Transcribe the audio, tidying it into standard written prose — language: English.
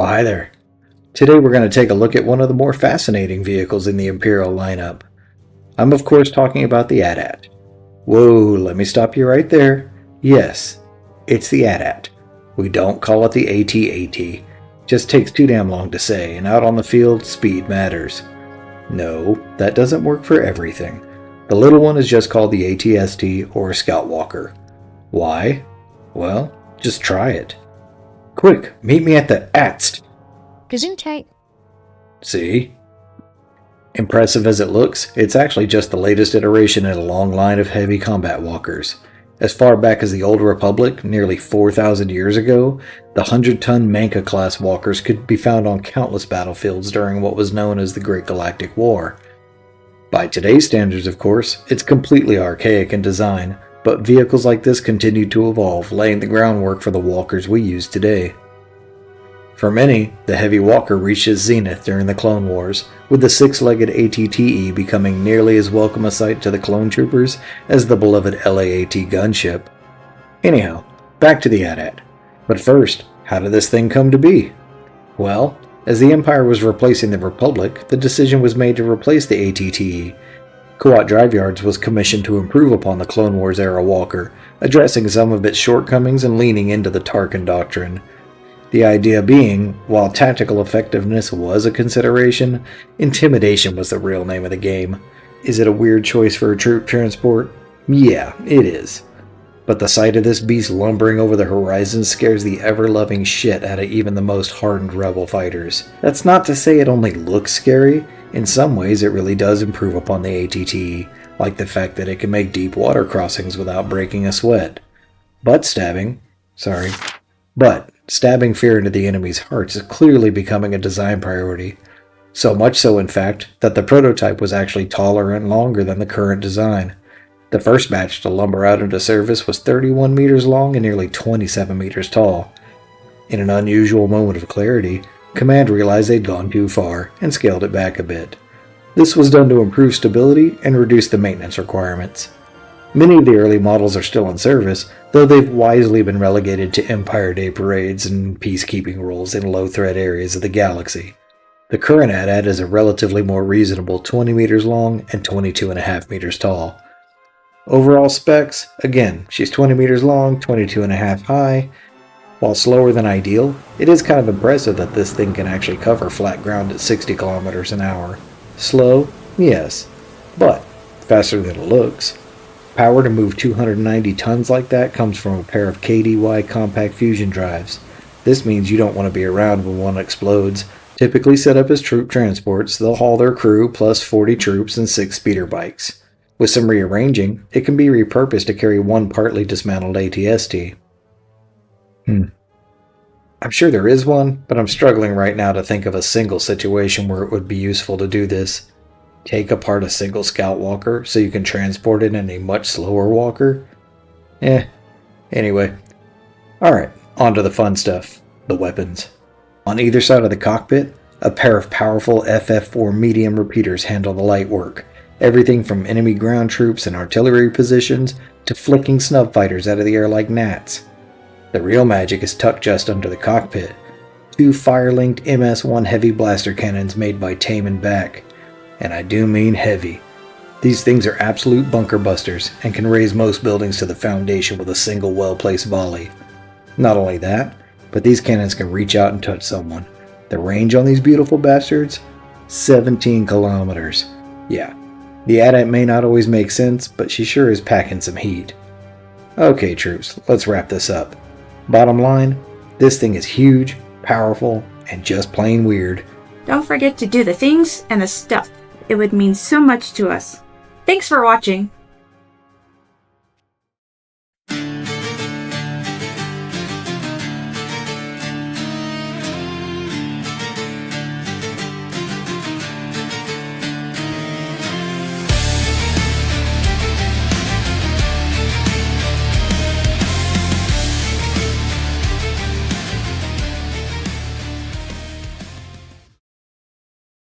Well, hi there. Today we're going to take a look at one of the more fascinating vehicles in the Imperial lineup. I'm of course talking about the AT-AT. Whoa, let me stop you right there. Yes, it's the AT-AT. We don't call it the AT-AT. Just takes too damn long to say, and out on the field, speed matters. No, that doesn't work for everything. The little one is just called the AT-ST or Scout Walker. Why? Well, just try it. Quick, meet me at the ATST. Gesundheit. See? Impressive as it looks, it's actually just the latest iteration in a long line of heavy combat walkers. As far back as the Old Republic, nearly 4,000 years ago, the 100-ton Manca-class walkers could be found on countless battlefields during what was known as the Great Galactic War. By today's standards, of course, it's completely archaic in design, but vehicles like this continue to evolve, laying the groundwork for the walkers we use today. For many, the heavy walker reached its zenith during the Clone Wars, with the six-legged AT-TE becoming nearly as welcome a sight to the clone troopers as the beloved LAAT gunship. Anyhow, back to the AT-AT. But first, how did this thing come to be? Well, as the Empire was replacing the Republic, the decision was made to replace the AT-TE. Kuat Drive Yards was commissioned to improve upon the Clone Wars era walker, addressing some of its shortcomings and leaning into the Tarkin doctrine. The idea being, while tactical effectiveness was a consideration, intimidation was the real name of the game. Is it a weird choice for a troop transport? Yeah, it is. But the sight of this beast lumbering over the horizon scares the ever-loving shit out of even the most hardened rebel fighters. That's not to say it only looks scary. In some ways, it really does improve upon the AT-TE, like the fact that it can make deep water crossings without breaking a sweat. But stabbing fear into the enemy's hearts is clearly becoming a design priority. So much so, in fact, that the prototype was actually taller and longer than the current design. The first batch to lumber out into service was 31 meters long and nearly 27 meters tall. In an unusual moment of clarity, Command realized they'd gone too far and scaled it back a bit. This was done to improve stability and reduce the maintenance requirements. Many of the early models are still in service, though they've wisely been relegated to Empire Day parades and peacekeeping roles in low-threat areas of the galaxy. The current AT-AT is a relatively more reasonable 20 meters long and 22.5 meters tall. Overall specs, again, she's 20 meters long, 22.5 high. While slower than ideal, it is kind of impressive that this thing can actually cover flat ground at 60 kilometers an hour. Slow? Yes, but faster than it looks. Power to move 290 tons like that comes from a pair of KDY compact fusion drives. This means you don't want to be around when one explodes. Typically set up as troop transports, they'll haul their crew plus 40 troops and 6 speeder bikes. With some rearranging, it can be repurposed to carry one partly dismantled AT-ST. I'm sure there is one, but I'm struggling right now to think of a single situation where it would be useful to do this. Take apart a single Scout Walker so you can transport it in a much slower walker? Anyway. Alright, on to the fun stuff. The weapons. On either side of the cockpit, a pair of powerful FF4 medium repeaters handle the light work. Everything from enemy ground troops and artillery positions to flicking snub fighters out of the air like gnats. The real magic is tucked just under the cockpit. 2 fire-linked MS-1 heavy blaster cannons made by Tame and Back. And I do mean heavy. These things are absolute bunker busters and can raise most buildings to the foundation with a single well-placed volley. Not only that, but these cannons can reach out and touch someone. The range on these beautiful bastards? 17 kilometers. Yeah, the AT-AT may not always make sense, but she sure is packing some heat. Okay troops, let's wrap this up. Bottom line, this thing is huge, powerful, and just plain weird. Don't forget to do the things and the stuff. It would mean so much to us. Thanks for watching.